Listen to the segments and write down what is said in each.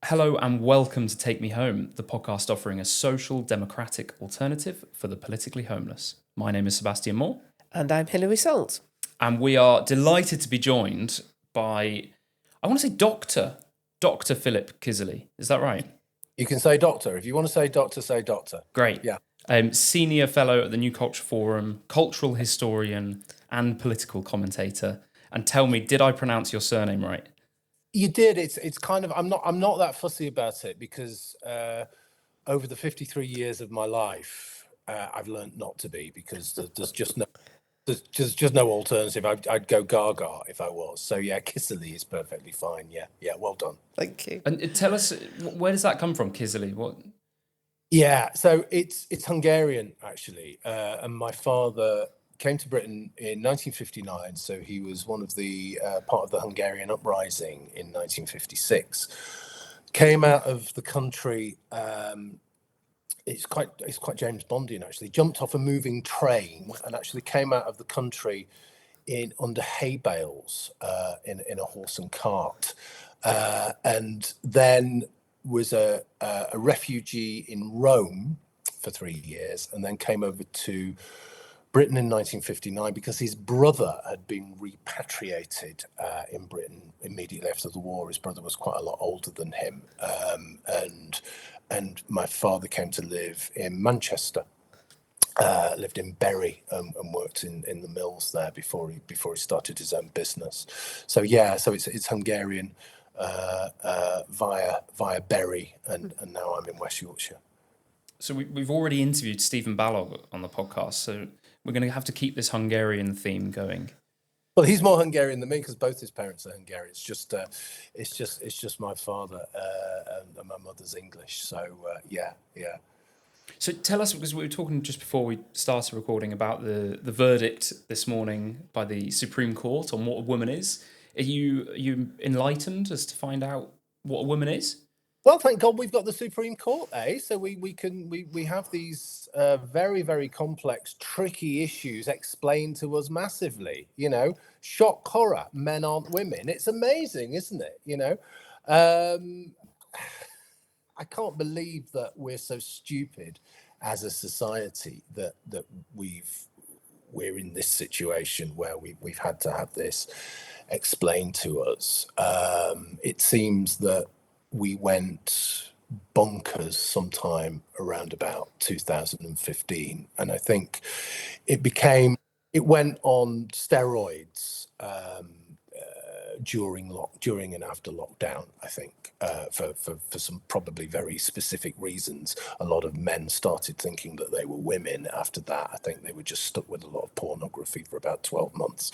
Hello and welcome to Take Me Home, the podcast offering a social democratic alternative for the politically homeless. My name is Sebastian Moore. And I'm Hilary Salt. And we are delighted to be joined by, I want to say Dr Philip Kiszely. Is that right? You can say doctor. If you want to say doctor, say doctor. Great. Yeah. Senior fellow at the New Culture Forum, cultural historian and political commentator. And tell me, did I pronounce your surname right? You did. It's kind of I'm not that fussy about it because over the 53 years of my life, I've learned not to be, because there's just no alternative. I'd go Gaga if I was. So yeah, Kiszely is perfectly fine. Yeah, well done. Thank you. And tell us, where does that come from, Kiszely? What? Yeah, so it's Hungarian actually, and my father came to Britain in 1959. So he was one of the part of the Hungarian uprising in 1956. Came out of the country. It's quite James Bondian actually. Jumped off a moving train and actually came out of the country under hay bales in a horse and cart, and then was a refugee in Rome for 3 years, and then came over to Britain in 1959 because his brother had been repatriated in Britain immediately after the war. His brother was quite a lot older than him, and my father came to live in Manchester. Lived in Bury and worked in the mills there before he started his own business. So yeah, so it's Hungarian via Bury, and now I'm in West Yorkshire. So we've already interviewed Stephen Ballog on the podcast, so we're going to have to keep this Hungarian theme going. Well, he's more Hungarian than me because both his parents are Hungarian. It's just my father and my mother's English. So yeah. So tell us, because we were talking just before we started recording about the verdict this morning by the Supreme Court on what a woman is. Are you enlightened as to find out what a woman is? Well, thank God we've got the Supreme Court, So we have these very, very complex, tricky issues explained to us massively. Shock horror, men aren't women. It's amazing, isn't it? I can't believe that we're so stupid as a society that we're in this situation where we've had to have this explained to us. It seems that we went bonkers sometime around about 2015, and I think it went on steroids during and after lockdown. I think for some probably very specific reasons. A lot of men started thinking that they were women after that. I think they were just stuck with a lot of pornography for about 12 months.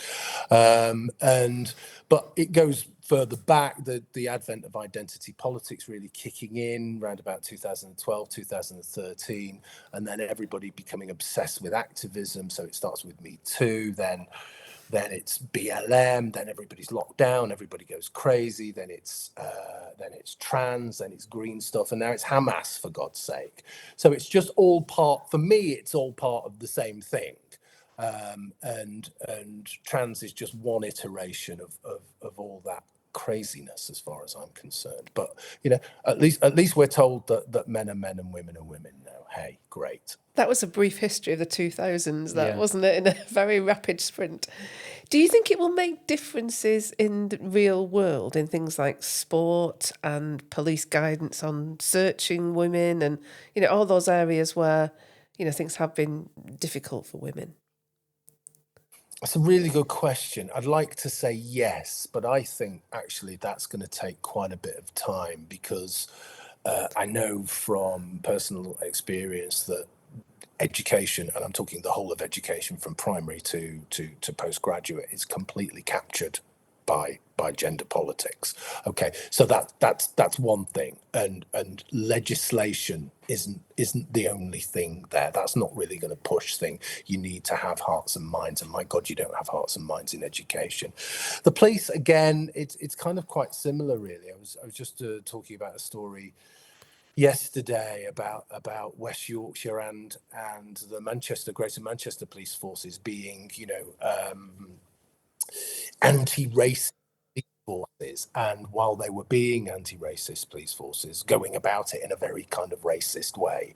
But it goes further back, the advent of identity politics really kicking in around about 2012, 2013, and then everybody becoming obsessed with activism. So it starts with Me Too, then it's BLM, then everybody's locked down, everybody goes crazy, then it's trans, then it's green stuff, and now it's Hamas, for God's sake. So it's just all part, for me, it's all part of the same thing. And trans is just one iteration of all that craziness, as far as I'm concerned. But at least we're told that men are men and women are women now. Hey, great. That was a brief history of the 2000s, Yeah. wasn't it, in a very rapid sprint. Do you think it will make differences in the real world, in things like sport and police guidance on searching women and, all those areas where, things have been difficult for women? That's a really good question. I'd like to say yes, but I think actually that's going to take quite a bit of time, because I know from personal experience that education, and I'm talking the whole of education from primary to postgraduate, is completely captured by gender politics. Okay, so that's one thing, and legislation isn't the only thing there. That's not really going to push things. You need to have hearts and minds, and my God, you don't have hearts and minds in education. The police, again, it's kind of quite similar, really. I was just talking about a story yesterday about West Yorkshire and the Greater Manchester police forces being, anti-racist forces, and while they were being anti-racist police forces, going about it in a very kind of racist way,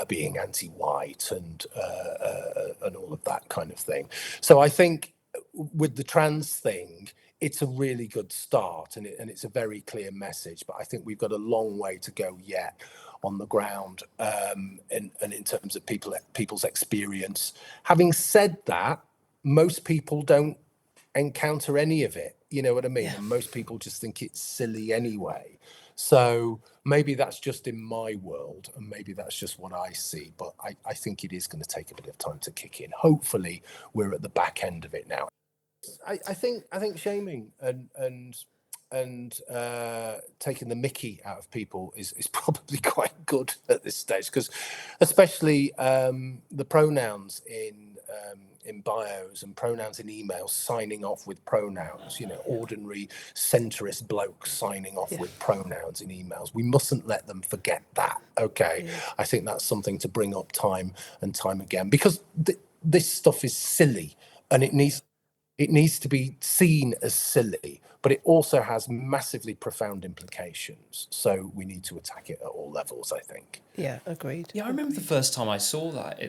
being anti-white and all of that kind of thing. So I think with the trans thing, it's a really good start, and it's a very clear message. But I think we've got a long way to go yet on the ground, and in terms of people's experience. Having said that, most people don't encounter any of it. You know what I mean? Yeah. And most people just think it's silly anyway. So maybe that's just in my world, and maybe that's just what I see. But I think it is going to take a bit of time to kick in. Hopefully, we're at the back end of it now. I think shaming and taking the mickey out of people is probably quite good at this stage, because especially the pronouns in bios and pronouns in emails, signing off with pronouns, you know, ordinary centrist blokes signing off with pronouns in emails. We mustn't let them forget that. Okay. I think that's something to bring up time and time again, because this stuff is silly, and it needs to be seen as silly, but it also has massively profound implications. So we need to attack it at all levels, I think. Yeah, agreed. Yeah, I remember the first time I saw that,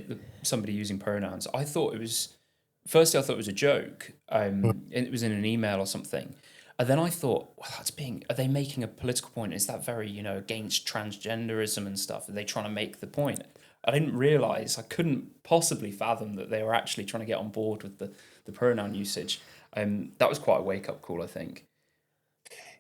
somebody using pronouns, I thought it was a joke. It was in an email or something. And then I thought, well, are they making a political point? Is that very, against transgenderism and stuff? Are they trying to make the point? I didn't realise, I couldn't possibly fathom that they were actually trying to get on board with the pronoun usage. That was quite a wake-up call, I think.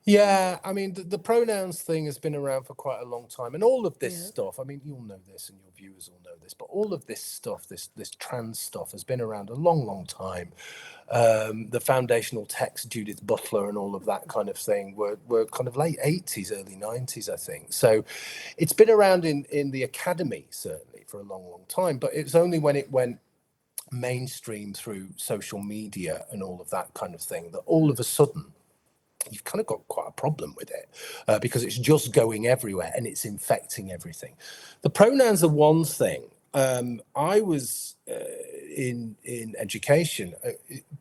Yeah, I mean, the pronouns thing has been around for quite a long time, and all of this stuff, I mean, you'll know this and your viewers will know this, but all of this stuff, this trans stuff has been around a long, long time. The foundational text, Judith Butler and all of that kind of thing were kind of late 80s, early 90s, I think. So it's been around in the academy, certainly, for a long, long time, but it's only when it went mainstream through social media and all of that kind of thing that all of a sudden you've kind of got quite a problem with it, because it's just going everywhere and it's infecting everything. The pronouns are one thing. I was in education.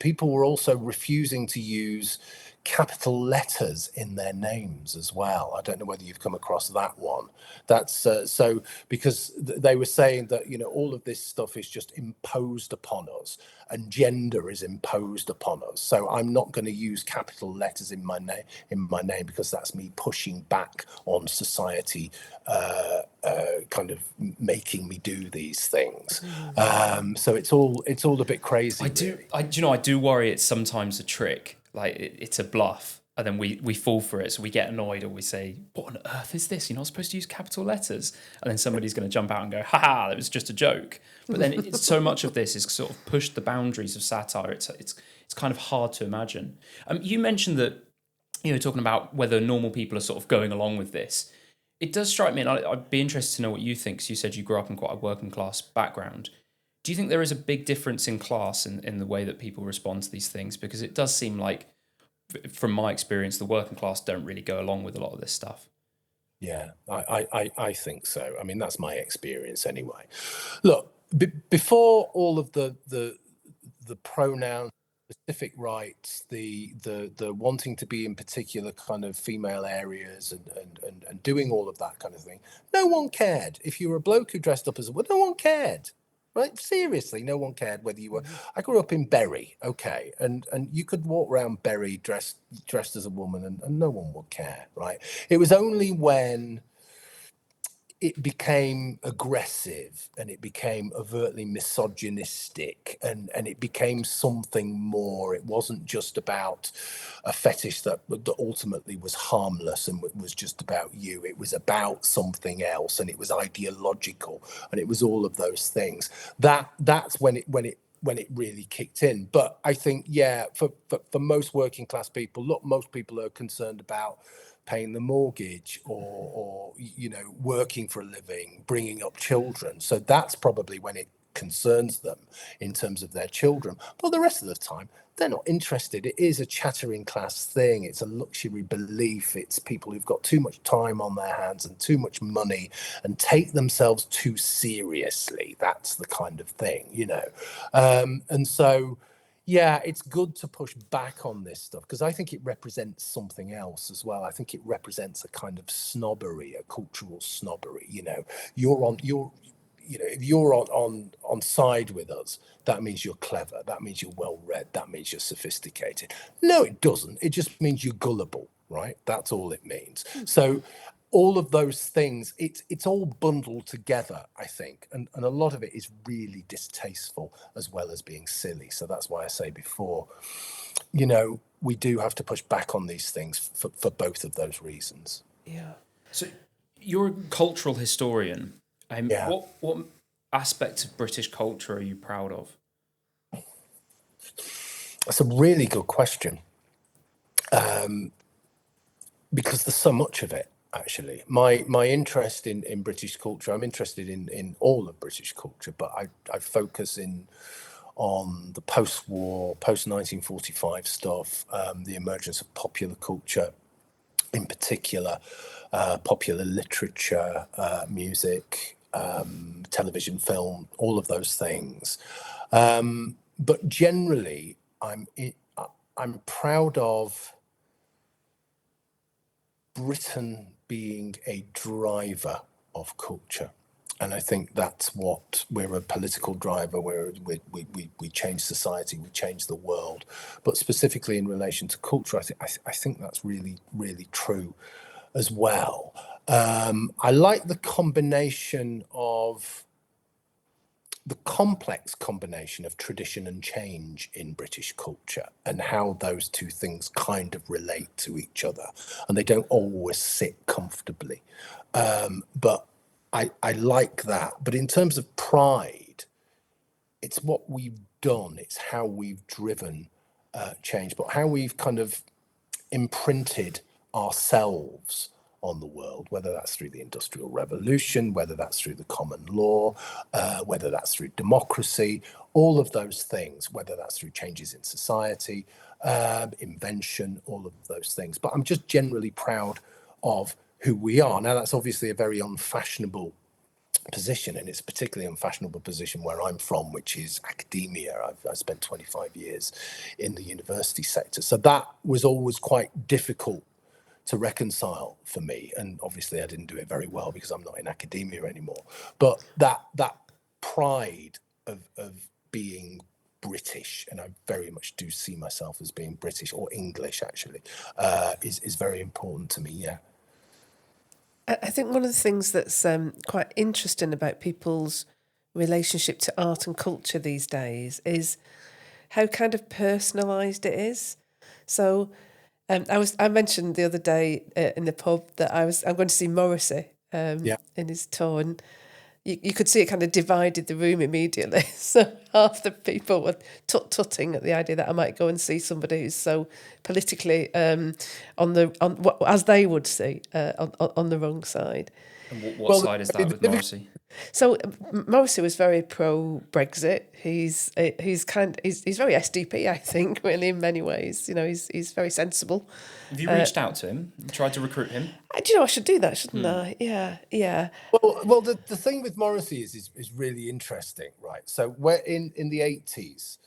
People were also refusing to use capital letters in their names as well. I don't know whether you've come across that one. That's so because they were saying that, all of this stuff is just imposed upon us, and gender is imposed upon us. So I'm not going to use capital letters in my name because that's me pushing back on society, kind of making me do these things. So it's all a bit crazy. I do worry it's sometimes a trick. Like it's a bluff, and then we fall for it. So we get annoyed, or we say, "What on earth is this? You're not supposed to use capital letters." And then somebody's going to jump out and go, "Ha ha, that was just a joke." But then so much of this is sort of pushed the boundaries of satire. It's kind of hard to imagine. You mentioned that talking about whether normal people are sort of going along with this. It does strike me, and I'd be interested to know what you think, because you said you grew up in quite a working class background. Do you think there is a big difference in class in the way that people respond to these things? Because it does seem like, from my experience, the working class don't really go along with a lot of this stuff. Yeah, I think so. I mean, that's my experience anyway. Look, before all of the pronoun specific rights, the wanting to be in particular kind of female areas and doing all of that kind of thing, no one cared. If you were a bloke who dressed up as a woman, no one cared. Right? Seriously, no one cared whether you were. I grew up in Bury, okay, and you could walk around Bury dressed as a woman, and no one would care, right? It was only when it became aggressive and it became overtly misogynistic, and it became something more. It wasn't just about a fetish that ultimately was harmless and was just about you. It was about something else, and it was ideological, and it was all of those things. That's when it really kicked in. But I think, yeah, for most working class people, look, most people are concerned about paying the mortgage or working for a living, bringing up children. So that's probably when it concerns them in terms of their children. But the rest of the time, they're not interested. It is a chattering class thing. It's a luxury belief. It's people who've got too much time on their hands and too much money and take themselves too seriously. That's the kind of thing, And so, Yeah, it's good to push back on this stuff because I think it represents something else as well. I think it represents a kind of snobbery, a cultural snobbery. If you're on side with us, that means you're clever. That means you're well read. That means you're sophisticated. No, it doesn't. It just means you're gullible, right? That's all it means. So all of those things, it's all bundled together, I think, and a lot of it is really distasteful as well as being silly. So that's why I say before, we do have to push back on these things for both of those reasons. Yeah. So you're a cultural historian. Yeah. What aspects of British culture are you proud of? That's a really good question, because there's so much of it. Actually, my interest in British culture, I'm interested in all of British culture, but I focus on the post-war, post-1945 stuff, the emergence of popular culture, in particular, popular literature, music, television, film, all of those things. But generally, I'm proud of Britain being a driver of culture. And I think that's what we're a political driver, where we change society, we change the world. But specifically in relation to culture, I think that's really, really true as well. I like the complex combination of tradition and change in British culture and how those two things kind of relate to each other. And they don't always sit comfortably. But I like that. But in terms of pride, it's what we've done, it's how we've driven change, but how we've kind of imprinted ourselves on the world, whether that's through the Industrial Revolution, whether that's through the common law, whether that's through democracy, all of those things, whether that's through changes in society, invention, all of those things. But I'm just generally proud of who we are. Now, that's obviously a very unfashionable position, and it's a particularly unfashionable position where I'm from, which is academia. I've spent 25 years in the university sector, so that was always quite difficult to reconcile for me, and obviously I didn't do it very well because I'm not in academia anymore. But that pride of being British, and I very much do see myself as being British or English actually, is very important to me. Yeah. I think one of the things that's quite interesting about people's relationship to art and culture these days is how kind of personalised it is. So I mentioned the other day in the pub that I'm going to see Morrissey Yeah. in his tour, and you could see it kind of divided the room immediately. So half the people were tut-tutting at the idea that I might go and see somebody who's so politically on what, as they would see, on the wrong side. And what side is that with Morrissey? So Morrissey was very pro Brexit. He's very SDP, I think, really in many ways. He's very sensible. Have you reached out to him? Tried to recruit him? Do you know I should do that, shouldn't I? Yeah. Well, the thing with Morrissey is really interesting, right? So where in the 80s,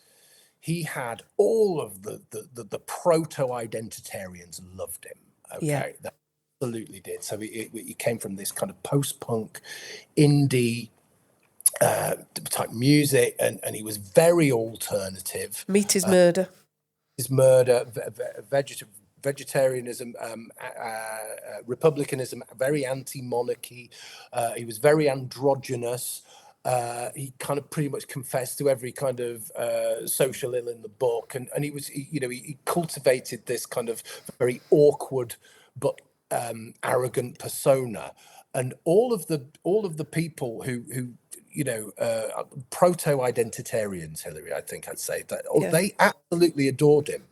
he had all of the proto-identitarians loved him. Okay, Yeah. that absolutely did. So he came from this kind of post-punk, indie type music, and he was very alternative. Meet his murder. His murder, vegetarianism, republicanism, very anti-monarchy. He was very androgynous. He kind of pretty much confessed to every kind of social ill in the book, and he cultivated this kind of very awkward but arrogant persona, and all of the people who proto-identitarians, Hilary, I think I'd say that, they absolutely adored him.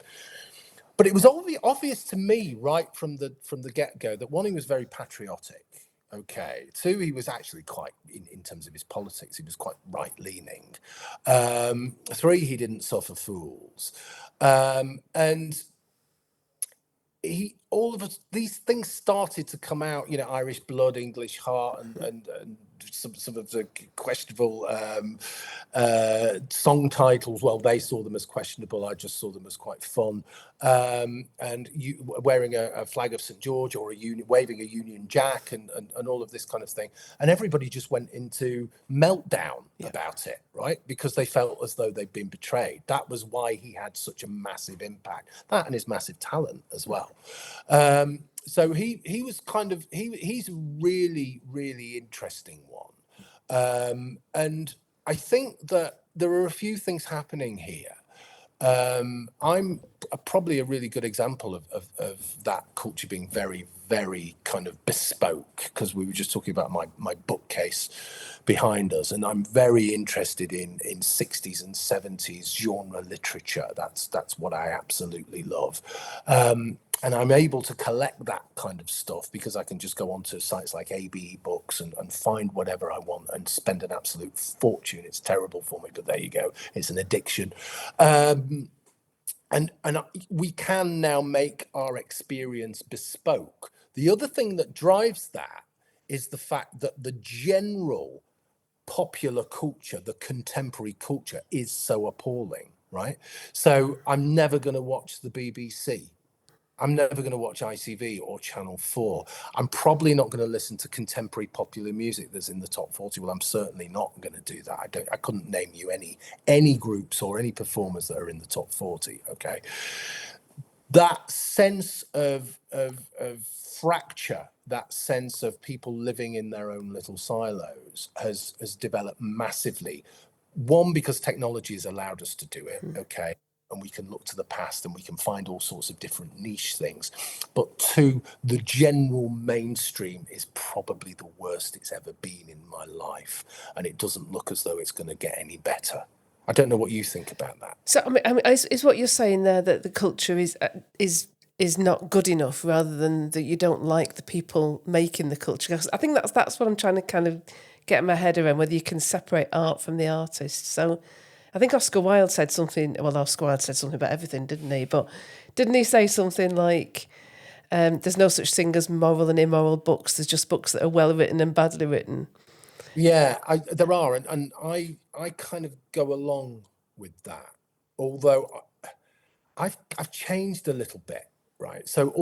But it was obvious to me right from the get-go that one, he was very patriotic. Okay. Two, he was actually quite, in terms of his politics, he was quite right-leaning. Three, he didn't suffer fools. And all of us, these things started to come out, Irish blood, English heart, and some of the questionable song titles, well, they saw them as questionable. I just saw them as quite fun. And you wearing a flag of St. George or waving a Union Jack and all of this kind of thing. And everybody just went into meltdown about it, right? Because they felt as though they'd been betrayed. That was why he had such a massive impact. That and his massive talent as well. So he was kind of, he's a really, really interesting one. And I think that there are a few things happening here. I'm probably a really good example of that culture being very, very kind of bespoke, because we were just talking about my bookcase behind us, and I'm very interested in 60s and 70s genre literature. That's what I absolutely love. And I'm able to collect that kind of stuff because I can just go onto sites like ABE Books and find whatever I want and spend an absolute fortune. It's terrible for me, but there you go. It's an addiction. And we can now make our experience bespoke. The other thing that drives that is the fact that the general popular culture, the contemporary culture, is so appalling, right? So I'm never going to watch the BBC. I'm never going to watch ITV or Channel 4. I'm probably not going to listen to contemporary popular music that's in the top 40. Well, I'm certainly not going to do that. I couldn't name you any groups or any performers that are in the top 40. Okay. That sense of fracture, that sense of people living in their own little silos has developed massively. One, because technology has allowed us to do it. Okay. And we can look to the past and we can find all sorts of different niche things. But two, the general mainstream is probably the worst it's ever been in my life. And it doesn't look as though it's going to get any better. I don't know what you think about that. So, I mean, is what you're saying there that the culture is not good enough, rather than that you don't like the people making the culture? 'Cause I think that's what I'm trying to kind of get my head around, whether you can separate art from the artist. So I think Oscar Wilde said something. Well, Oscar Wilde said something about everything, didn't he? But didn't he say something like, "There's no such thing as moral and immoral books. There's just books that are well written and badly written." Yeah, there are, and I kind of go along with that. Although I've changed a little bit, right? So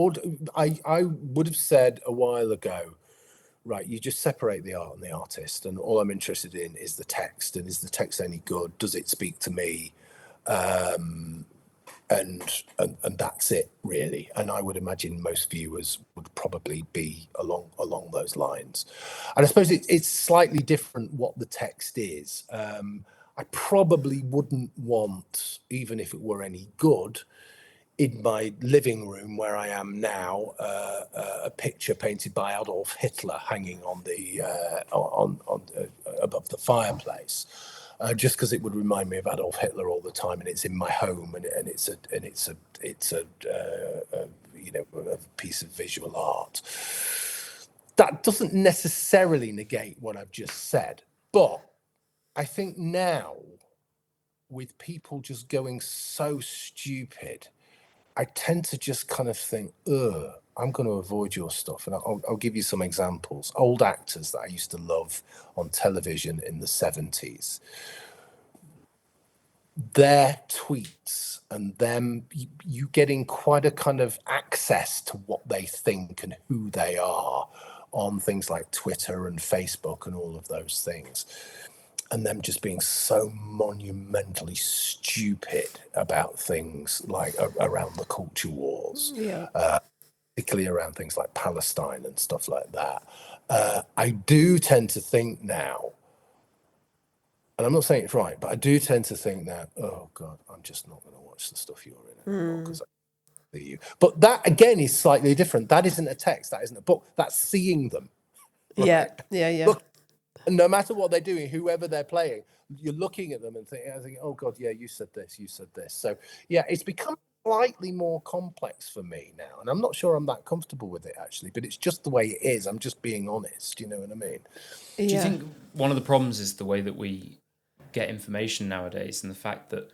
I would have said a while ago, right, you just separate the art and the artist, and all I'm interested in is the text. And is the text any good? Does it speak to me? And that's it, really. And I would imagine most viewers would probably be along those lines. And I suppose it's slightly different what the text is. I probably wouldn't want, even if it were any good, in my living room where I am now, a picture painted by Adolf Hitler hanging on the above the fireplace, just because it would remind me of Adolf Hitler all the time, and it's in my home, and it's a piece of visual art. That doesn't necessarily negate what I've just said, but I think now, with people just going so stupid, I tend to just kind of think, I'm going to avoid your stuff. And I'll give you some examples. Old actors that I used to love on television in the 70s, their tweets and them, you getting quite a kind of access to what they think and who they are on things like Twitter and Facebook and all of those things. And them just being so monumentally stupid about things like around the culture wars, particularly around things like Palestine and stuff like that. I do tend to think now, and I'm not saying it's right, but I do tend to think now, oh God, I'm just not going to watch the stuff you're in anymore because I see you. But that again is slightly different. That isn't a text. That isn't a book. That's seeing them. Right? Yeah. Look, no matter what they're doing, whoever they're playing, you're looking at them and thinking, oh God, yeah, you said this. So yeah, it's become slightly more complex for me now. And I'm not sure I'm that comfortable with it, actually, but it's just the way it is. I'm just being honest. You know what I mean? Do you think one of the problems is the way that we get information nowadays, and the fact that,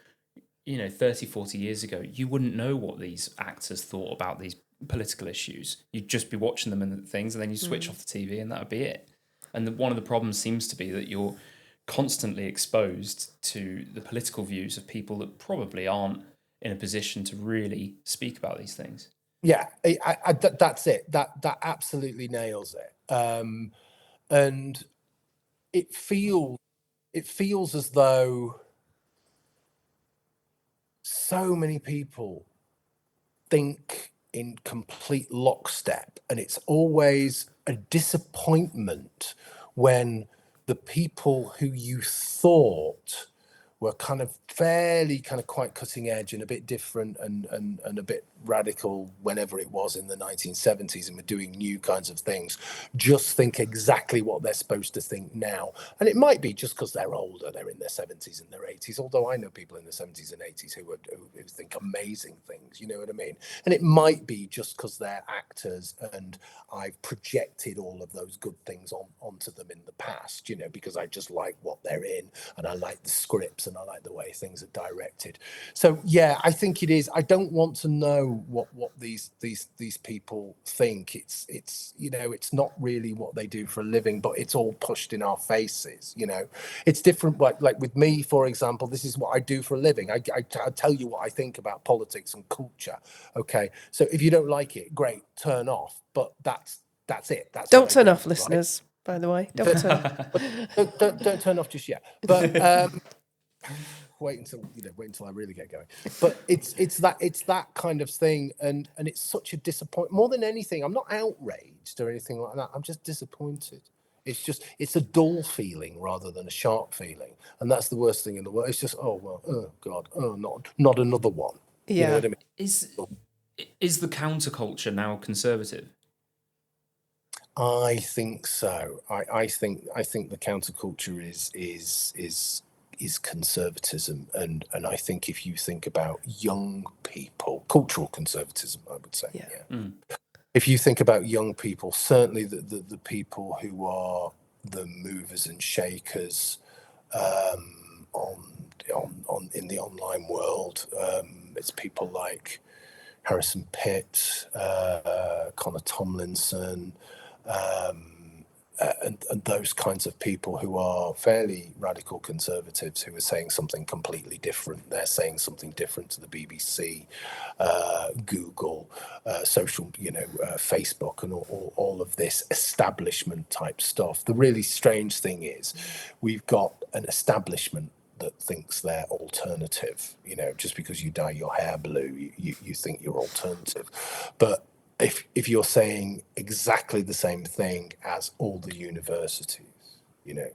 30, 40 years ago, you wouldn't know what these actors thought about these political issues. You'd just be watching them and things, and then you switch off the TV and that would be it. And one of the problems seems to be that you're constantly exposed to the political views of people that probably aren't in a position to really speak about these things. Yeah, that's it. That absolutely nails it. And it feels as though so many people think in complete lockstep, and it's always a disappointment when the people who you thought were kind of fairly kind of quite cutting edge and a bit different and a bit radical whenever it was in the 1970s, and were doing new kinds of things, just think exactly what they're supposed to think now. And it might be just because they're older, they're in their 70s and their 80s, although I know people in their 70s and 80s who think amazing things, you know what I mean? And it might be just because they're actors and I've projected all of those good things onto them in the past, you know, because I just like what they're in and I like the scripts and I like the way things are directed. So yeah, I think it is. I don't want to know what these people think. It's you know, it's not really what they do for a living, but it's all pushed in our faces. You know, it's different. Like with me, for example, this is what I do for a living. I tell you what I think about politics and culture. Okay, so if you don't like it, great, turn off. But that's it. That's Don't what I turn do, off, right? listeners, by the way. Don't turn. Don't turn off just yet. But wait until I really get going. But it's that kind of thing, and it's such a disappointment. More than anything, I'm not outraged or anything like that. I'm just disappointed. It's a dull feeling rather than a sharp feeling, and that's the worst thing in the world. It's just, oh well, oh God, oh not another one. Yeah. You know what I mean? Is the counterculture now conservative? I think so. I think the counterculture is conservatism, and I think if you think about young people, cultural conservatism, I would say. Yeah. If you think about young people, certainly the people who are the movers and shakers on in the online world, it's people like Harrison Pitt, Connor Tomlinson, and those kinds of people who are fairly radical conservatives who are saying something completely different. They're saying something different to the BBC, Google, social, Facebook, and all of this establishment type stuff. The really strange thing is we've got an establishment that thinks they're alternative. You know, just because you dye your hair blue, you think you're alternative. But if you're saying exactly the same thing as all the universities, you know,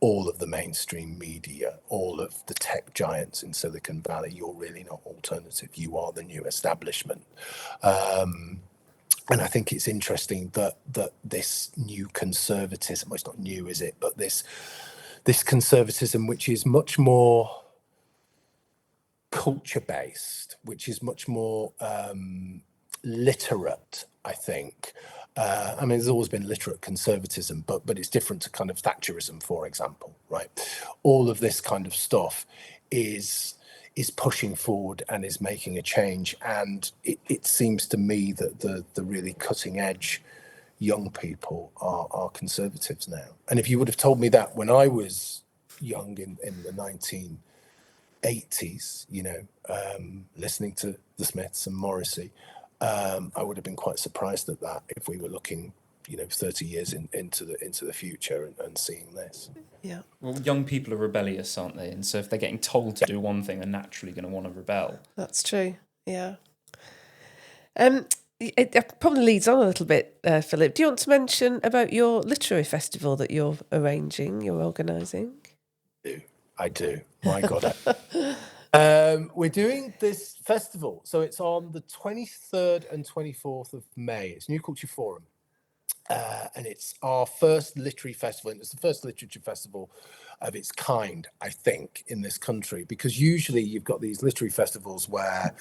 all of the mainstream media, all of the tech giants in Silicon Valley, you're really not alternative. You are the new establishment. And I think it's interesting that this new conservatism, well, it's not new, is it? But this conservatism, which is much more culture-based, which is much more literate, I think. I mean, there's always been literate conservatism, but it's different to kind of Thatcherism, for example, right? All of this kind of stuff is pushing forward and is making a change. And it seems to me that the really cutting edge young people are conservatives now. And if you would have told me that when I was young in the 1980s, listening to the Smiths and Morrissey, I would have been quite surprised at that if we were looking, 30 years into the future and seeing this. Yeah. Well, young people are rebellious, aren't they? And so if they're getting told to do one thing, they're naturally going to want to rebel. That's true. Yeah. It probably leads on a little bit, Philip. Do you want to mention about your literary festival that you're organising? I do. My God. We're doing this festival. So it's on the 23rd and 24th of May. It's New Culture Forum. And it's our first literary festival. And it's the first literature festival of its kind, I think, in this country. Because usually you've got these literary festivals where,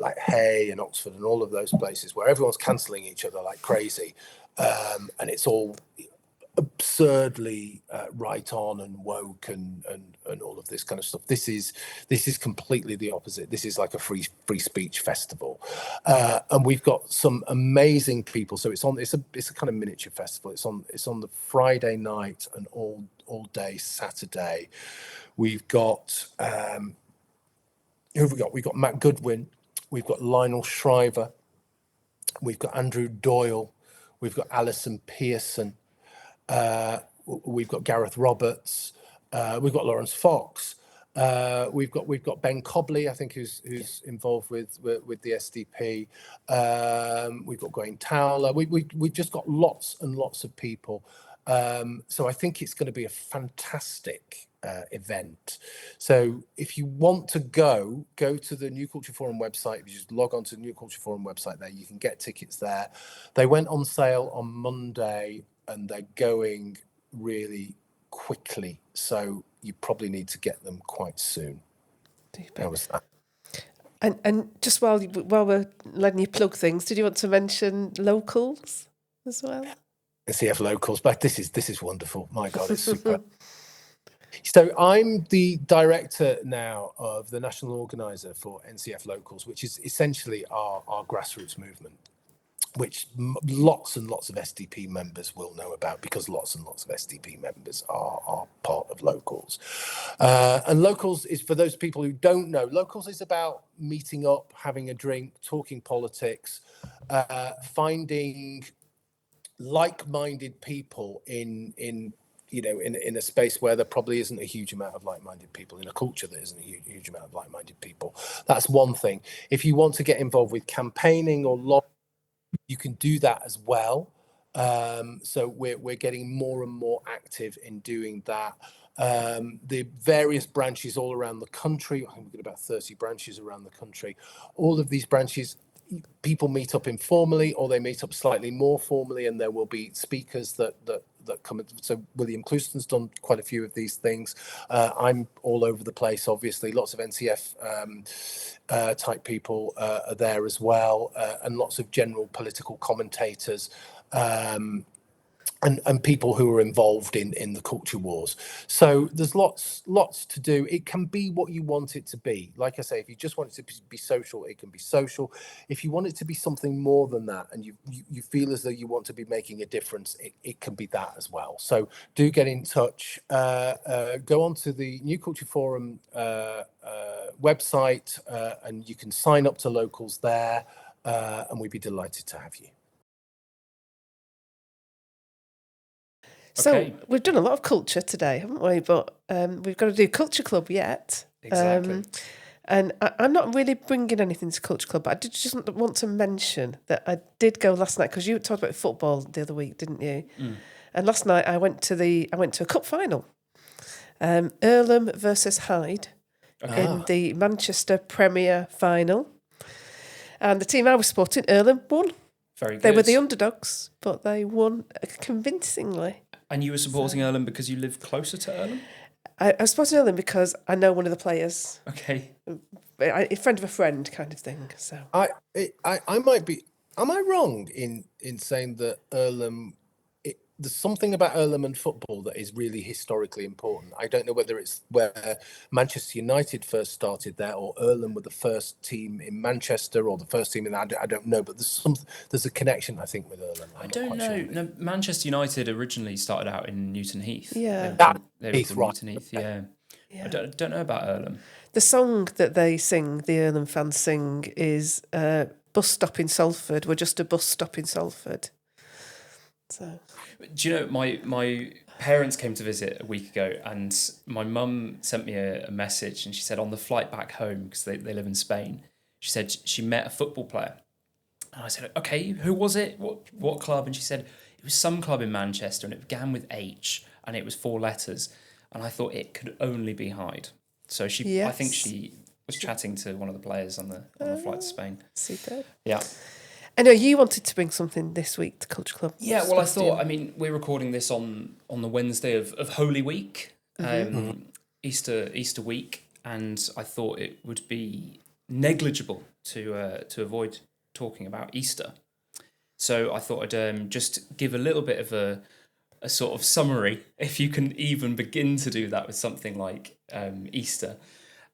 like Hay and Oxford and all of those places, where everyone's cancelling each other like crazy. And it's all absurdly right on and woke and all of this kind of stuff. This is completely the opposite. This is like a free speech festival, and we've got some amazing people. So it's a kind of miniature festival. It's on the Friday night and all day Saturday. We've got who have we got? We've got Matt Goodwin, we've got Lionel Shriver, we've got Andrew Doyle, we've got Alison Pearson. We've got Gareth Roberts, we've got Lawrence Fox, we've got Ben Cobley, I think, who's involved with the SDP. We've got Graham Towler. We've just got lots and lots of people. So I think it's going to be a fantastic event. So if you want to go to the New Culture Forum website. If you just log on to the New Culture Forum website there, you can get tickets there. They went on sale on Monday, and they're going really quickly, so you probably need to get them quite soon. How was that? And just while we're letting you plug things, did you want to mention locals as well? NCF locals, but this is wonderful. My God, it's super. So I'm the director now of the national organizer for NCF Locals, which is essentially our grassroots movement, which lots and lots of SDP members will know about, because lots and lots of SDP members are part of Locals. And Locals is, for those people who don't know, Locals is about meeting up, having a drink, talking politics, finding like-minded people in a space where there probably isn't a huge amount of like-minded people, in a culture that isn't a huge amount of like-minded people. That's one thing. If you want to get involved with campaigning or lobbying, you can do that as well. So we're getting more and more active in doing that. The various branches all around the country, I think we've got about 30 branches around the country. All of these branches, people meet up informally, or they meet up slightly more formally, and there will be speakers that come. So William Clouston's done quite a few of these things. I'm all over the place, obviously. Lots of NCF type people are there as well, and lots of general political commentators. And people who are involved in the culture wars. So there's lots to do. It can be what you want it to be. Like I say, if you just want it to be social, it can be social. If you want it to be something more than that, and you feel as though you want to be making a difference, it can be that as well. So do get in touch. Go on to the New Culture Forum website, and you can sign up to Locals there, and we'd be delighted to have you. So we've done a lot of culture today, haven't we? But we've got to do Culture Club yet. Exactly. And I'm not really bringing anything to Culture Club, but I did just want to mention that I did go last night, because you talked about football the other week, didn't you? Mm. And last night I went to a cup final, Earlham versus Hyde, in the Manchester Premier final, and the team I was supporting, Earlham, won. Very good. They were the underdogs, but they won convincingly. And you were supporting Earlham because you live closer to Earlham? I was supporting Earlham because I know one of the players. Okay. A friend of a friend kind of thing. So I might be. Am I wrong in saying that Earlham? There's something about Earlham and football that is really historically important. I don't know whether it's where Manchester United first started there, or Earlham were the first team in Manchester, or the first team in. I don't know, but there's a connection, I think, with Earlham. I don't know. Sure. No, Manchester United originally started out in Newton Heath. Yeah, they were called Newton Heath. Yeah. I don't know about Earlham. The song that they sing, the Earlham fans sing, is "Bus Stop in Salford." We're just a bus stop in Salford. So. Do you know, my parents came to visit a week ago, and my mum sent me a message, and she said on the flight back home, because they live in Spain, she said she met a football player. And I said, okay, who was it? What club? And she said, it was some club in Manchester, and it began with H, and it was 4 letters. And I thought it could only be Hyde. So I think she was chatting to one of the players on the flight to Spain. Super. Yeah. I know you wanted to bring something this week to Culture Club. Yeah, well, I thought, we're recording this on the Wednesday of Holy Week, Easter week, and I thought it would be negligible to avoid talking about Easter. So I thought I'd just give a little bit of a sort of summary, if you can even begin to do that with something like Easter,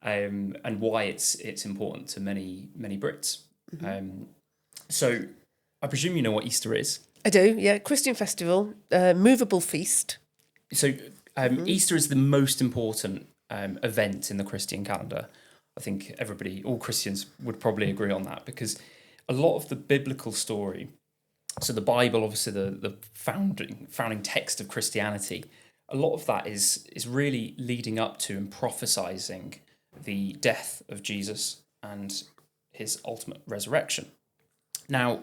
and why it's important to many Brits. So I presume you know what Easter is. I do, yeah. Christian festival, movable feast. So Easter is the most important event in the Christian calendar. I think all Christians would probably agree on that, because a lot of the biblical story, so the Bible, obviously the founding text of Christianity, a lot of that is really leading up to and prophesizing the death of Jesus and his ultimate resurrection. Now,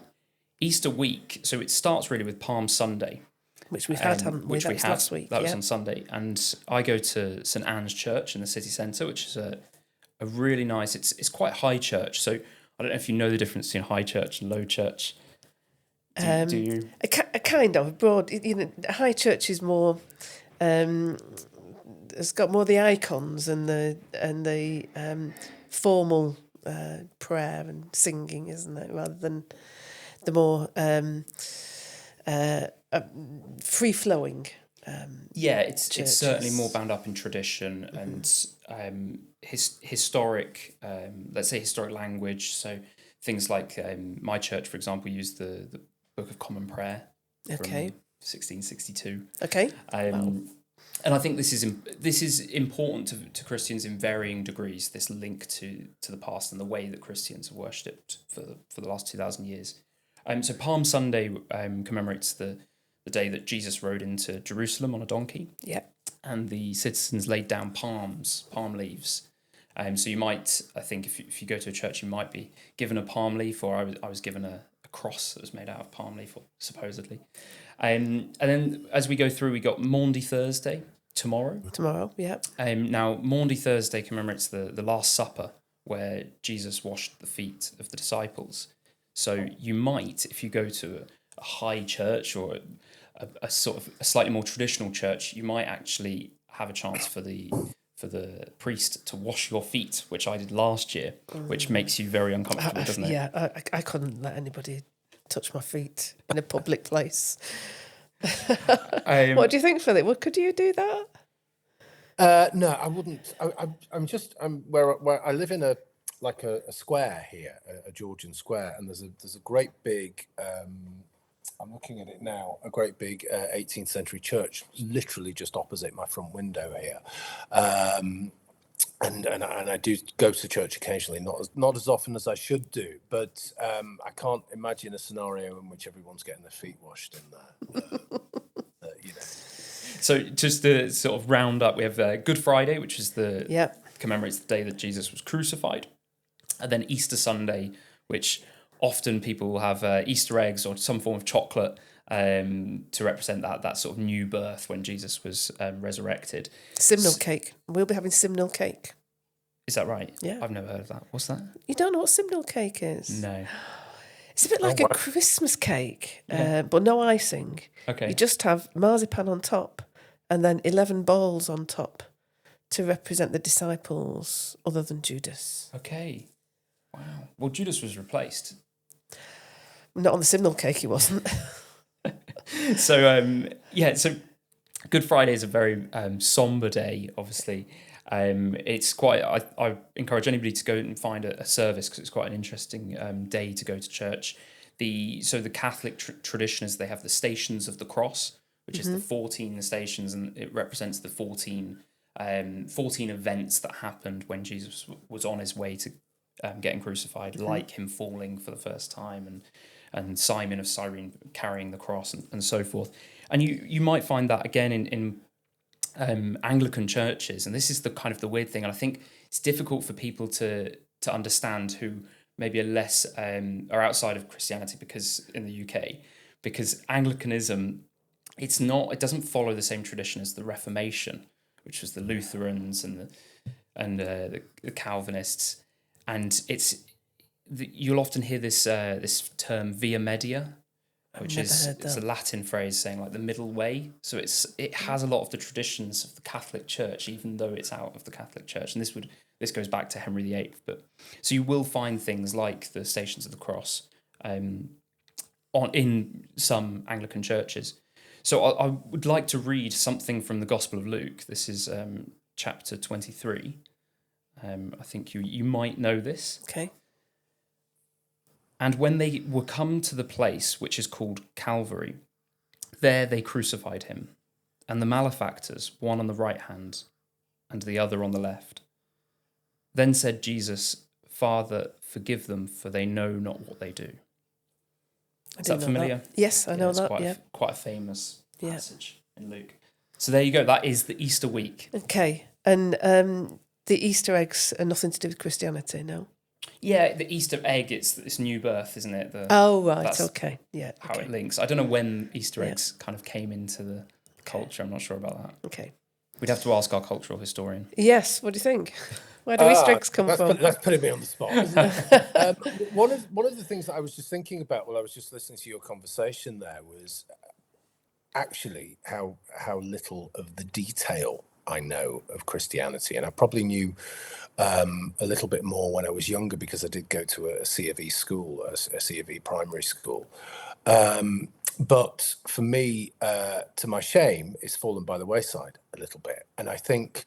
Easter week, so it starts really with Palm Sunday, Which we've had, haven't we? which That we was had last week. That was yeah. on Sunday, and I go to St Anne's Church in the city centre, which is a really nice. It's quite high church, so I don't know if you know the difference between high church and low church. Do you? A kind of broad. High church is more. It's got more the icons and the formal prayer and singing, isn't it? Rather than the more free flowing. Yeah, it's certainly churches. more bound up in tradition and historic, let's say historic language. So things like my church, for example, used the Book of Common Prayer from Okay. 1662. Okay. Wow. And I think this is important to Christians in varying degrees. This link to the past and the way that Christians have worshipped for the last 2,000 years. So Palm Sunday commemorates the day that Jesus rode into Jerusalem on a donkey. Yeah. And the citizens laid down palm leaves. So you might, I think, if you go to a church, you might be given a palm leaf, or I was given a cross that was made out of palm leaf, supposedly. And then as we go through, we got Maundy Thursday tomorrow. Yeah. Now, Maundy Thursday commemorates the Last Supper, where Jesus washed the feet of the disciples. So you might, if you go to a high church or a sort of a slightly more traditional church, you might actually have a chance for the priest to wash your feet, which I did last year, which makes you very uncomfortable, doesn't it? Yeah, I couldn't let anybody touch my feet in a public place. What do you think, Philip? Well, could you do that? No, I wouldn't. I'm where I live in a square here, a Georgian square, and there's a great big. I'm looking at it now. A great big 18th century church, literally just opposite my front window here, and I do go to church occasionally, not as often as I should do, but I can't imagine a scenario in which everyone's getting their feet washed in there. So just to sort of round up, we have Good Friday, which is commemorates the day that Jesus was crucified, and then Easter Sunday, which often people will have Easter eggs or some form of chocolate to represent that sort of new birth when Jesus was resurrected. Simnel cake. We'll be having simnel cake. Is that right? Yeah. I've never heard of that. What's that? You don't know what simnel cake is? No. It's a bit like a Christmas cake, Yeah. but no icing. Okay. You just have marzipan on top and then 11 balls on top to represent the disciples other than Judas. Okay. Wow. Well, Judas was replaced. Not on the simnel cake, he wasn't. So, so Good Friday is a very somber day, obviously. It's quite, I encourage anybody to go and find a service, because it's quite an interesting day to go to church. The Catholic tradition is they have the Stations of the Cross, which is the 14 stations, and it represents the 14 events that happened when Jesus was on his way to getting crucified, like him falling for the first time, and Simon of Cyrene carrying the cross, and so forth. And you might find that again in Anglican churches, and this is the kind of the weird thing, and I think it's difficult for people to understand who maybe are less are outside of Christianity, because in the UK, because Anglicanism, it doesn't follow the same tradition as the Reformation, which was the Lutherans and the Calvinists, and you'll often hear this term via media, which is a Latin phrase saying like the middle way. So it has a lot of the traditions of the Catholic Church, even though it's out of the Catholic Church. And this goes back to Henry VIII. But so you will find things like the Stations of the Cross in some Anglican churches. So I would like to read something from the Gospel of Luke. This is chapter 23. I think you might know this. Okay. And when they were come to the place which is called Calvary, there they crucified him, and the malefactors, one on the right hand and the other on the left. Then said Jesus, Father, forgive them, for they know not what they do. Is that familiar? That. Yes, I know it's that. Quite a famous Yeah. passage in Luke. So there you go. That is the Easter week. Okay. And the Easter eggs are nothing to do with Christianity, no? Yeah, the Easter egg, it's new birth, isn't it? Right, okay. Yeah. How it links. I don't know when Easter eggs kind of came into the culture. I'm not sure about that. Okay. We'd have to ask our cultural historian. Yes, what do you think? Where do Easter eggs come from? That's putting me on the spot, isn't it? One of the things that I was just thinking about while I was just listening to your conversation there was actually how little of the detail I know of Christianity. And I probably knew a little bit more when I was younger, because I did go to a C of E school, a C of E primary school. But for me, to my shame, it's fallen by the wayside a little bit. And I think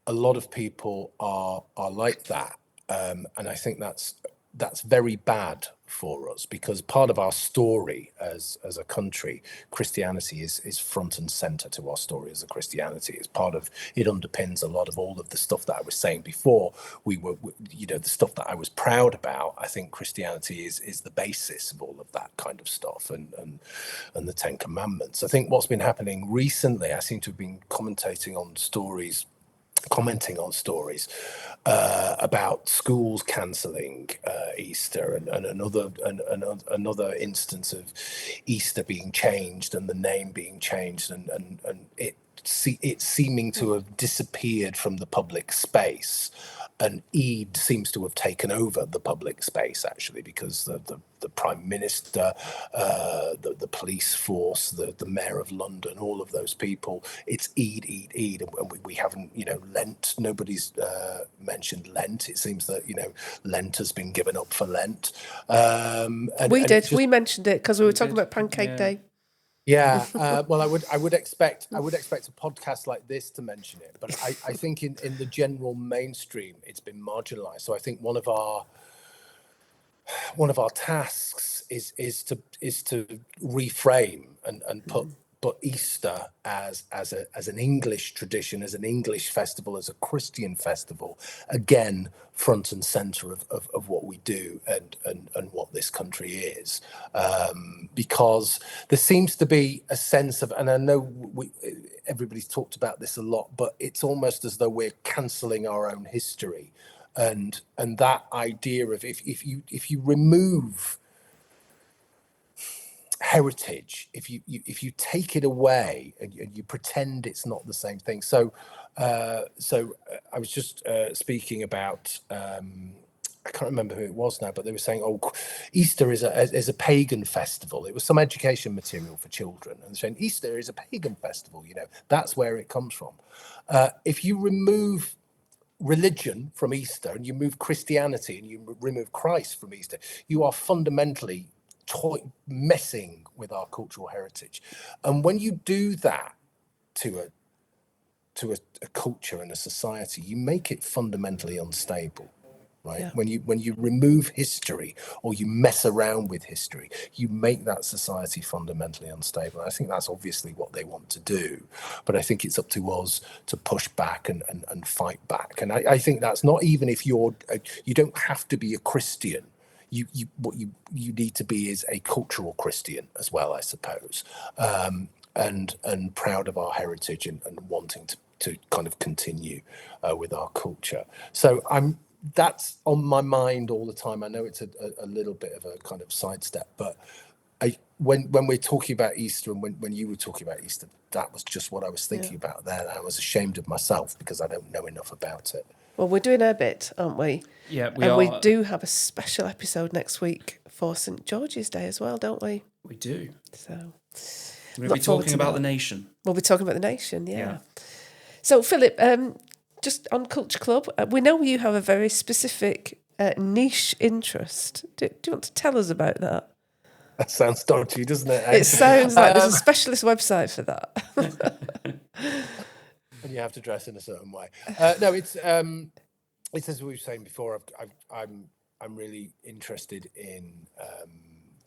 a lot of people are like that. And I think that's very bad for us, because part of our story as a country, Christianity is front and center to our story as a Christianity. It's part of, it underpins a lot of all of the stuff that I was saying before. The stuff that I was proud about. I think Christianity is the basis of all of that kind of stuff, and the Ten Commandments. I think what's been happening recently, I seem to have been commenting on stories about schools cancelling Easter, and another instance of Easter being changed and the name being changed, and it seeming to have disappeared from the public space. And Eid seems to have taken over the public space, actually, because the Prime Minister, the police force, the Mayor of London, all of those people, it's Eid, and we haven't, Lent. Nobody's mentioned Lent. It seems that Lent has been given up for Lent. We mentioned it because we were talking about Pancake Day. Yeah, well, I would expect a podcast like this to mention it, but I think in the general mainstream it's been marginalised. So I think one of our tasks is to reframe and put Easter as an English tradition, as an English festival, as a Christian festival, again front and centre of what we do and what this country is, because there seems to be a sense of, and I know everybody's talked about this a lot, but it's almost as though we're cancelling our own history, and that idea of if you remove heritage, if you take it away and you pretend it's not the same thing. So I was just speaking about I can't remember who it was now, but they were saying, Easter is a pagan festival. It was some education material for children, and they're saying Easter is a pagan festival. That's where it comes from. If you remove religion from Easter and you move Christianity and you remove Christ from Easter, you are fundamentally messing with our cultural heritage. And when you do that to a culture and a society, you make it fundamentally unstable, right? Yeah. When you remove history or you mess around with history, you make that society fundamentally unstable. And I think that's obviously what they want to do, but I think it's up to us to push back and fight back. And I think that's not even if you don't have to be a Christian. What you need to be is a cultural Christian as well, I suppose, and proud of our heritage and wanting to kind of continue with our culture. So that's on my mind all the time. I know it's a little bit of a kind of sidestep, but when we're talking about Easter and when you were talking about Easter, that was just what I was thinking about there. I was ashamed of myself because I don't know enough about it. Well, we're doing our bit, aren't we? Yeah, we are. We do have a special episode next week for St. George's Day as well, don't we? We do. So we'll be talking about the nation. We'll be talking about the nation, yeah. So, Philip, just on Culture Club, we know you have a very specific niche interest. Do you want to tell us about that? That sounds dodgy, doesn't it? It sounds like there's a specialist website for that. And you have to dress in a certain way. No, it's as we were saying before. I'm really interested in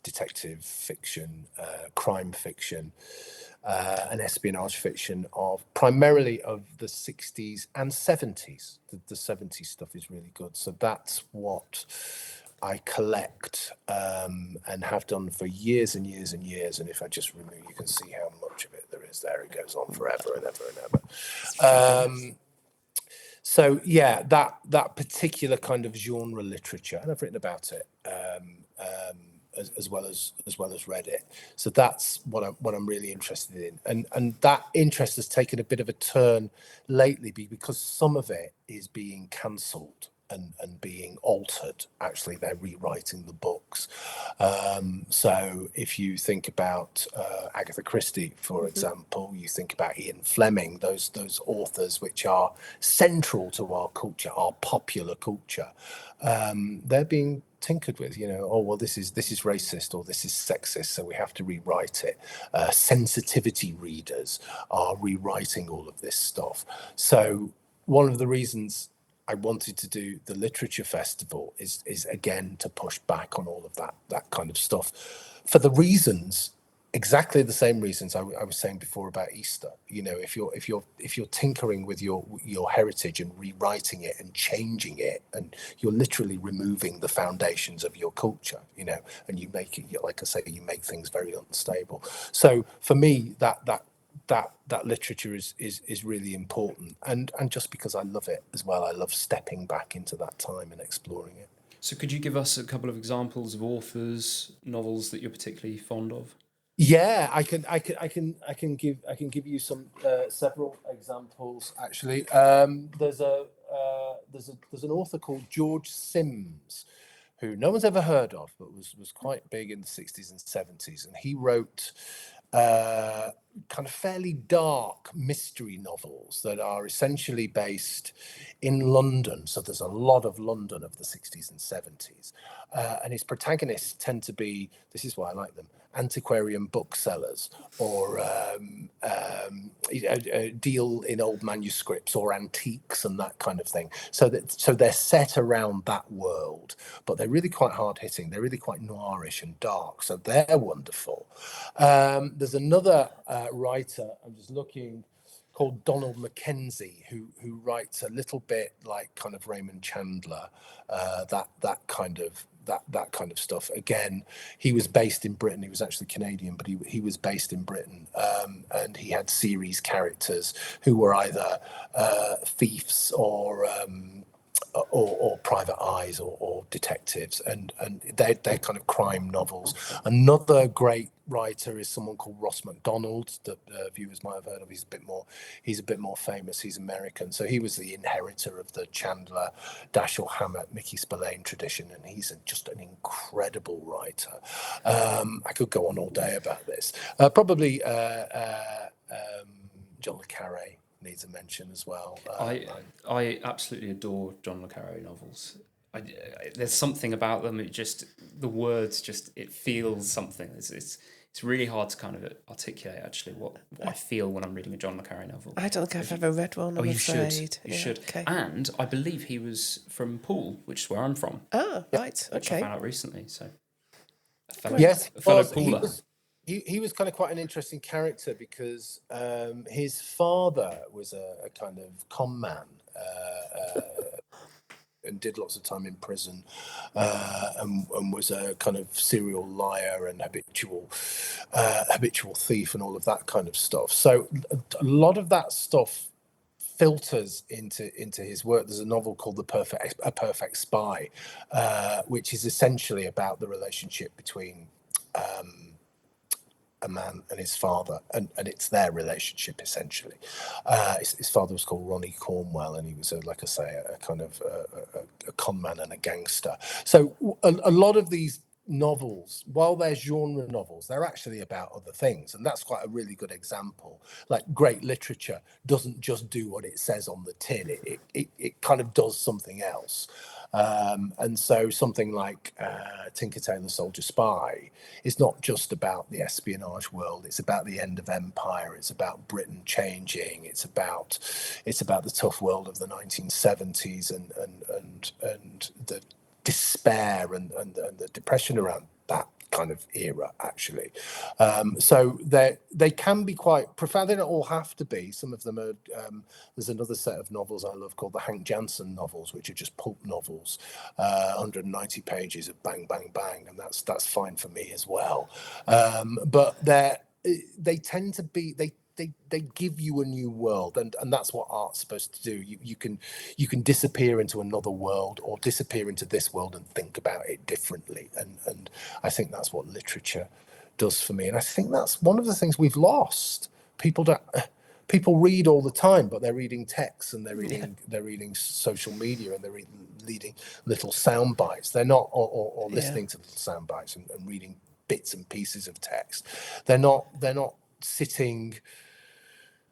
detective fiction, crime fiction, and espionage fiction primarily of the 60s and 70s. The 70s stuff is really good. So that's what I collect and have done for years and years and years. And if I just remove, you can see how much of it there is there. It goes on forever and ever and ever. So yeah, that particular kind of genre literature, and I've written about it as well as read it. So that's what I'm really interested in, and that interest has taken a bit of a turn lately because some of it is being cancelled and being altered. Actually, they're rewriting the books. So if you think about Agatha Christie, for example, you think about Ian Fleming, those authors which are central to our culture, our popular culture, they're being tinkered with. Oh well, this is racist or this is sexist, so we have to rewrite it. Sensitivity readers are rewriting all of this stuff. So one of the reasons I wanted to do the literature festival is again to push back on all of that kind of stuff, for the reasons, exactly the same reasons I was saying before about Easter. If you're tinkering with your heritage and rewriting it and changing it, and you're literally removing the foundations of your culture, and you make it, like I say, you make things very unstable. So for me, that literature is really important, and just because I love it as well. I love stepping back into that time and exploring it. So could you give us a couple of examples of authors, novels that you're particularly fond of? Yeah, I can give you some several examples actually. There's an author called George Sims, who no one's ever heard of, but was quite big in the 60s and 70s, and he wrote kind of fairly dark mystery novels that are essentially based in London. So there's a lot of London of the 60s and 70s. And his protagonists tend to be, this is why I like them, antiquarian booksellers, or deal in old manuscripts or antiques and that kind of thing. So they're set around that world, but they're really quite hard hitting. They're really quite noirish and dark. So they're wonderful. There's another writer, I'm just looking, called Donald Mackenzie, who writes a little bit like kind of Raymond Chandler, that kind of stuff. Again, he was based in Britain. He was actually Canadian, but he was based in Britain, and he had series characters who were either thieves or private eyes or detectives, and they're kind of crime novels. Another great writer is someone called Ross MacDonald that viewers might have heard of. He's a bit more famous. He's American, so he was the inheritor of the Chandler, Dashiell Hammett, Mickey Spillane tradition, and he's just an incredible writer. I could go on all day about this. Probably John le Carré needs a mention as well. I absolutely adore John le Carré novels. There's something about them. The words it feels something. It's really hard to kind of articulate actually what I feel when I'm reading a John le Carré novel. I don't think I've ever read one. I'm afraid. You should. Okay. And I believe he was from Poole, which is where I'm from. Ah, right. Which Okay. I found out recently. So a fellow Pooler. He was kind of quite an interesting character because his father was a kind of con man and did lots of time in prison, and was a kind of serial liar and habitual thief and all of that kind of stuff. So a lot of that stuff filters into his work. There's a novel called A Perfect Spy, which is essentially about the relationship between a man and his father, and it's their relationship essentially. His father was called Ronnie Cornwell, and he was like I say, a kind of a con man and a gangster. So a lot of these novels, while they're genre novels, they're actually about other things, and that's quite a really good example. Like, great literature doesn't just do what it says on the tin; it kind of does something else. And so something like Tinker Tailor Soldier Spy is not just about the espionage world. It's about the end of empire. It's about Britain changing. It's about the tough world of the 1970s and the despair and the depression around that kind of era, actually. So they can be quite profound. They don't all have to be. Some of them are. There's another set of novels I love called the Hank Janssen novels, which are just pulp novels, 190 pages of bang, bang, bang, and that's fine for me as well. But they tend to be they give you a new world, and that's what art's supposed to do. You can disappear into another world or disappear into this world and think about it differently, and I think that's what literature does for me. And I think that's one of the things we've lost. People read all the time, but they're reading texts and they're reading social media, and they're reading little sound bites. They're not or listening to little sound bites and reading bits and pieces of text. They're not sitting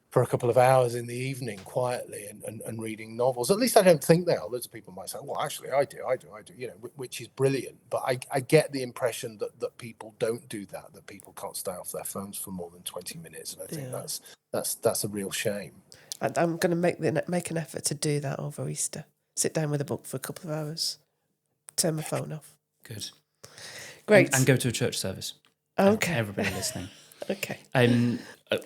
for a couple of hours in the evening quietly and reading novels. At least I don't think they are. Loads of people might say, well, actually I do, which is brilliant. But I get the impression that people don't do that people can't stay off their phones for more than 20 minutes. And I think that's a real shame. And I'm going to make an effort to do that over Easter. Sit down with a book for a couple of hours, turn my phone off. Good. Great. And go to a church service. Okay. Everybody listening. Okay.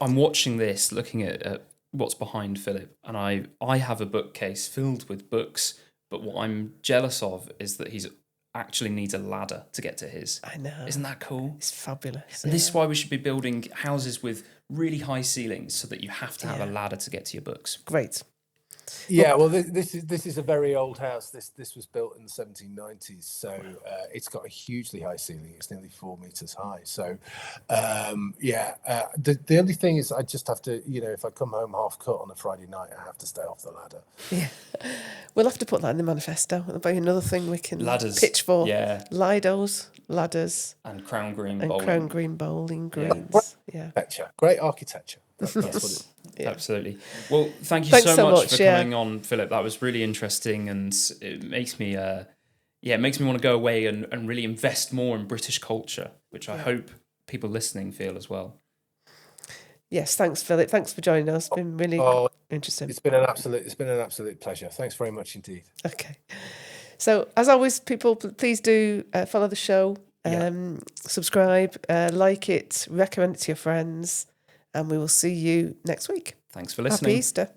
I'm watching this, looking at what's behind Philip, and I have a bookcase filled with books, but what I'm jealous of is that he's actually needs a ladder to get to his. I know. Isn't that cool? It's fabulous. And this is why we should be building houses with really high ceilings, so that you have to have a Yeah. ladder to get to your books. Great. Yeah, well, this is a very old house. This was built in the 1790s, so it's got a hugely high ceiling. It's nearly 4 meters high. So, the only thing is, I just have to, if I come home half cut on a Friday night, I have to stay off the ladder. Yeah. We'll have to put that in the manifesto. That'll be another thing we can Ladders. pitch for. Yeah. Lidos, ladders, And crown green and bowling. crown green bowling greens. Yeah. Great architecture. That's what it. Yeah. Absolutely. Well, thanks so much for coming on, Philip. That was really interesting, and it makes me want to go away and really invest more in British culture, which I hope people listening feel as well. Yes, thanks, Philip. Thanks for joining us. It's been really interesting. It's been an absolute pleasure. Thanks very much indeed. Okay. So, as always, people, please do follow the show, subscribe, like it, recommend it to your friends, and we will see you next week. Thanks for listening. Happy Easter.